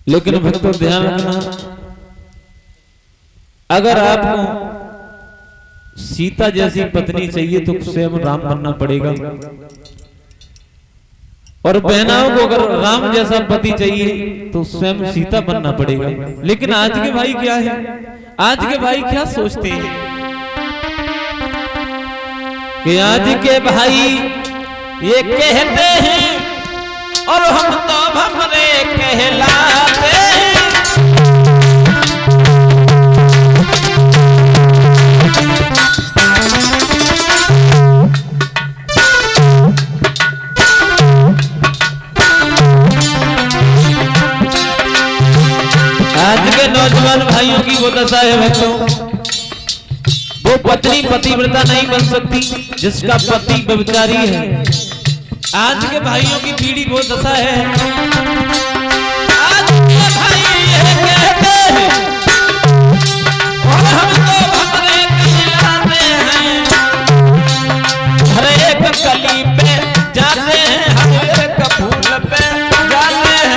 लेकिन भक्तों ध्यान रखना, अगर आपको सीता जैसी पत्नी चाहिए तो स्वयं राम बनना पड़ेगा, और बहनाओं को अगर राम जैसा पति चाहिए तो स्वयं सीता बनना पड़ेगा। लेकिन आज के भाई क्या है, आज के भाई क्या सोचते हैं कि आज के भाई ये कहते हैं और हम तो भमरे कहलाते हैं। आज के नौजवान भाइयों की वो दशा है भक्तों, वो पत्नी पतिव्रता नहीं बन सकती जिसका पति व्यभिचारी है। आज के भाइयों की पीढ़ी वो दशा है। आज के भाई ये कहते हैं और हम तो भमरे कहलाते हैं। हर एक कली पे जाते हैं, हर एक फूल पे जाते हैं।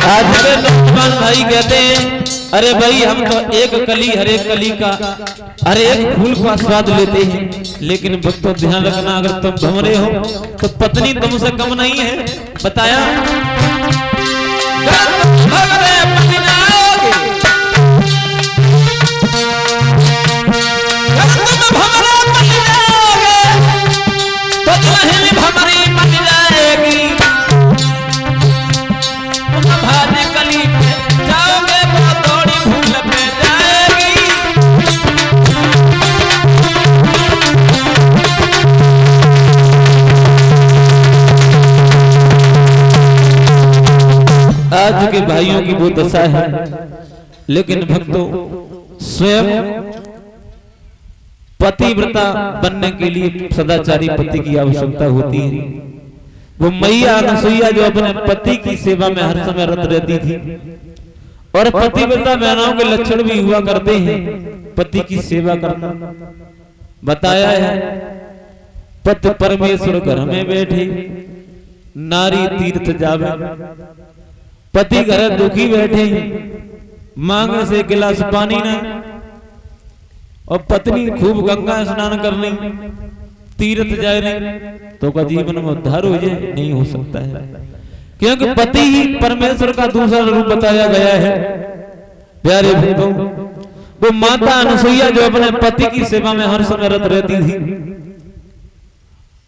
आज के नौजवान भाई कहते हैं अरे भाई हम तो एक कली, हर एक कली का, हर एक फूल का स्वाद लेते हैं। लेकिन भक्तों ध्यान रखना, अगर तुम भंवरे हो तो पत्नी तुमसे कम नहीं है। बताया आज के भाइयों की वो दशा है। लेकिन भक्तों स्वयं पतिव्रता बनने के लिए सदाचारी पति की आवश्यकता होती है। वो मैया अनसुईया जो अपने पति की सेवा में हर समय रत रहती थी, और पतिव्रता बहनों के लक्षण भी हुआ करते हैं पति की सेवा करना। बताया है पति परमेश्वर घर में बैठे, नारी तीर्थ जावे। पति घर दुखी बैठे, मांगे से गिलास पानी ना, और पत्नी खूब गंगा स्नान करने तीर्थ जाए नहीं तो का जीवन में उद्धार हो जाए, नहीं हो सकता है। क्योंकि पति ही परमेश्वर का दूसरा रूप बताया गया है। प्यारे भक्तों, वो माता अनसुईया जो अपने पति की सेवा में हर समय रत रहती थी,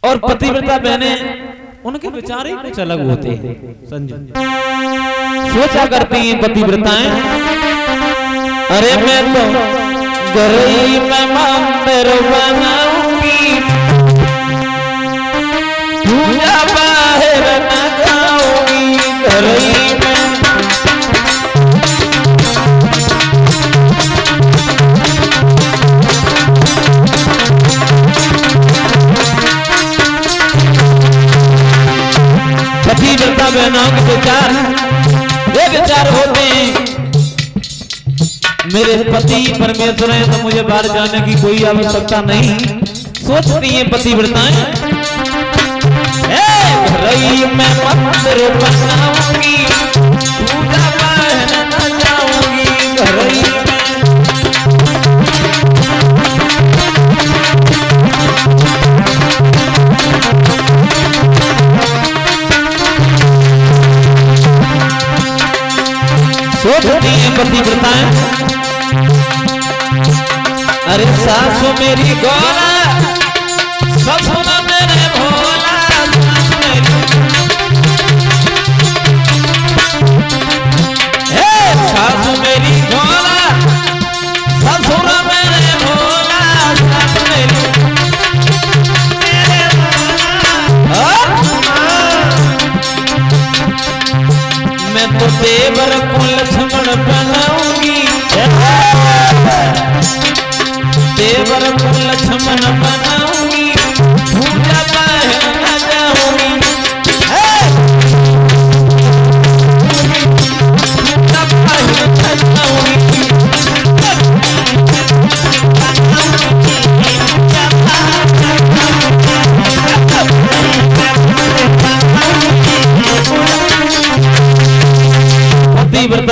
और पतिव्रता बहनें उनके विचार ही कुछ अलग होते हैं। संजू सोचा करती हैं पतिव्रताएं, अरे मैं तो घर ही में मंदिर बनाऊंगी, पूजा बाहर न जाऊंगी। घर ही में पतिव्रता बहनों के विचार ये विचार होते हैं, मेरे पति परमेश्वर हैं तो मुझे बाहर जाने की कोई आवश्यकता नहीं। सोचती हैं पतिव्रताएं, घर में मंदिर बनाऊंगी, पूजा बाहर न जाऊंगी। घर में सोचती हैं पतिव्रताएं, अरे सासू मेरी गोरा, ससुर मेरे भोला। सासू मेरी सासू मेरी गोरा, ससुर मेरे भोला। सासू मेरी मैं तो देवर को लक्ष्मण बनाऊंगी, देवर को लक्ष्मण बनाऊंगी, पूजा बाहर न जाऊंगी। पूजा बाहर न जाऊंगी।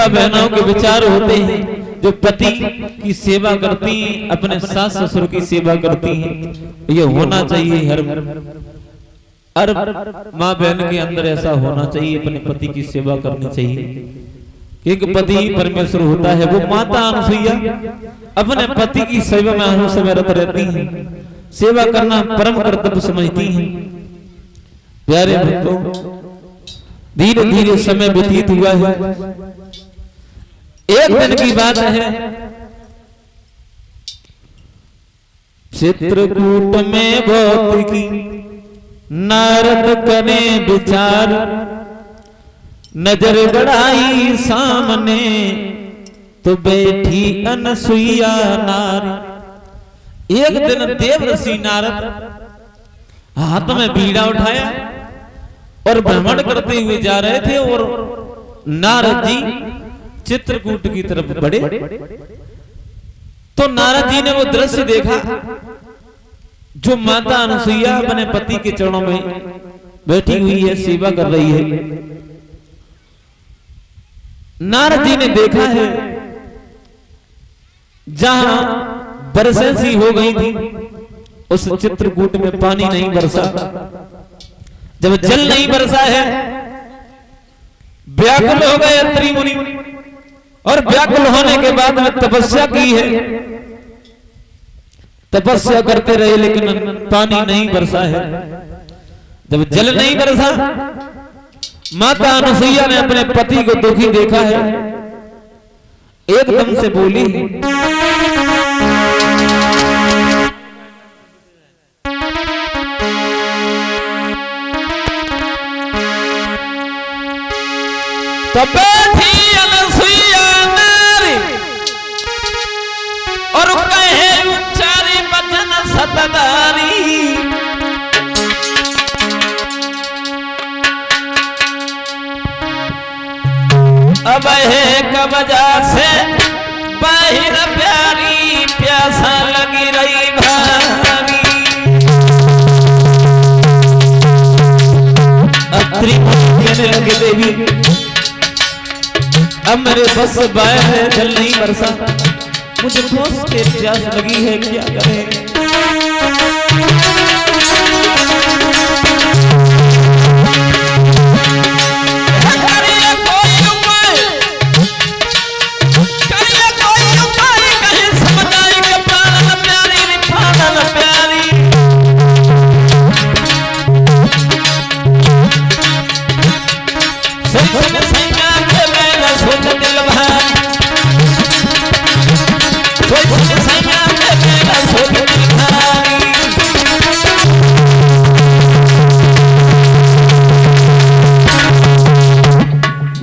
माता बहनों के विचार होते हैं जो पति की सेवा करती हैं, अपने सास ससुर की सेवा करती हैं। ये होना चाहिए हर माँ बहन के अंदर ऐसा होना चाहिए, अपने पति की सेवा करनी चाहिए। एक पति ही परमेश्वर होता है। वो माता अनुसुईया अपने पति की सेवा में हर समय रत रहती हैं, सेवा करना परम कर्तव्य समझती हैं। प्यारे भक्तों, धीरे धीरे समय व्यतीत हुआ है। एक दिन की बात है, चित्रकूट में भौतिकी नारद करे विचार, नजर बढ़ाई सामने तो बैठी अनसुईया नारी। एक दिन देवर्षि नारद हाथ में बीड़ा उठाया और भ्रमण करते हुए जा रहे थे और नारद जी चित्रकूट की तरफ बढ़े तो नारद जी ने वो दृश्य देखा जो माता अनुसुईया अपने पति के चरणों में बैठी हुई है, सेवा कर रही है। नारद जी ने देखा है जहां बरसें सी हो गई थी उस चित्रकूट में पानी नहीं बरसा। जब जल नहीं बरसा है, व्याकुल हो गए अत्रि मुनि और व्याकुल होने के बाद में तपस्या की है। तपस्या करते रहे लेकिन पानी नहीं बरसा है। जब जल नहीं बरसा, माता अनुसुईया ने अपने पति को दुखी देखा है, एकदम से बोली, तब बैठी अनुसुईया नारी और कहे उच्चारी बचन सतदारी। अब है कबजा से बाहिर प्यारी, प्यासा लगी रही भारी। अत्रि कहने लगे, देवी अब मेरे बस बाय है, जल नहीं बरसा, मुझे बहुत तेज प्यास लगी है, क्या करें।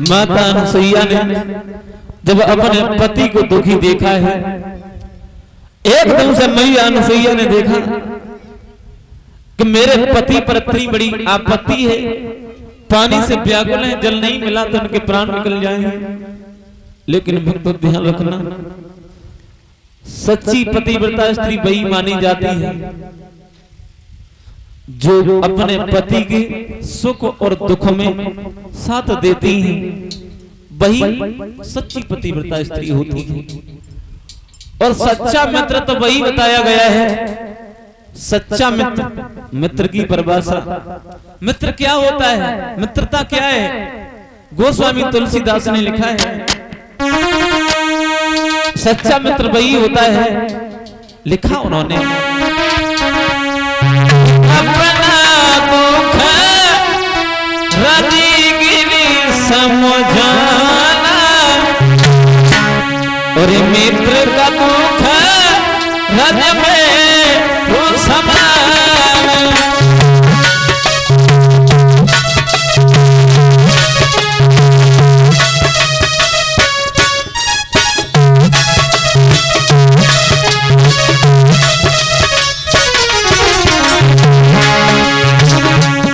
माता अनुसुईया ने जब अपने पति को दुखी देखा है, एकदम से मैया अनुसुईया ने देखा कि मेरे पति पर इतनी बड़ी आपत्ति है, पानी से व्याकुल है, जल नहीं मिला तो उनके प्राण निकल जाएंगे। लेकिन भक्तों ध्यान रखना, सच्ची पतिव्रता स्त्री वही मानी जाती है जो अपने पति के सुख और दुख में साथ देती हैं, वही सच्ची पतिव्रता स्त्री होती है। और सच्चा मित्र तो वही बताया गया है। सच्चा मित्र, मित्र की परिभाषा, मित्र क्या होता है, मित्रता क्या है, गोस्वामी तुलसीदास ने लिखा है, सच्चा मित्र वही होता है, लिखा उन्होंने, अपना दुख हृदय समझाना और मित्र का दुख हृदय में वो समाना।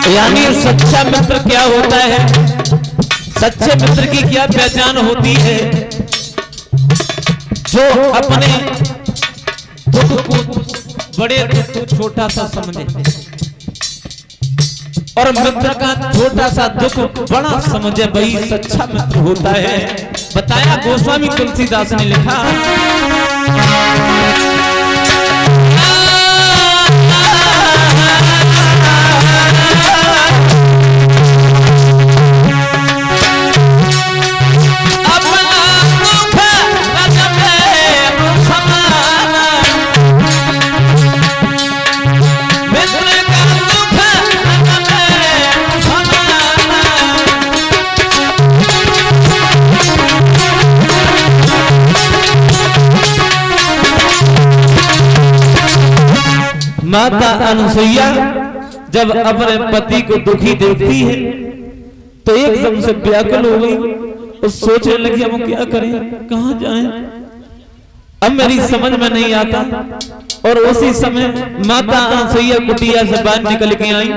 यानी सच्चा मित्र क्या होता है, सच्चे मित्र की क्या पहचान होती है, जो अपने दुख को बड़े दुख को छोटा सा समझे, और मित्र का छोटा सा दुख बड़ा समझे वही सच्चा मित्र होता है। बताया गोस्वामी तुलसीदास ने लिखा, माता अनुसुईया जब अपने पति को दुखी देखती है तो एकदम से व्याकुल हो गई और सोचने लगी हम क्या करें, कहां जाएं, अब मेरी समझ में नहीं आता। और उसी समय माता अनुसुईया कुटिया से बाहर निकल के आई।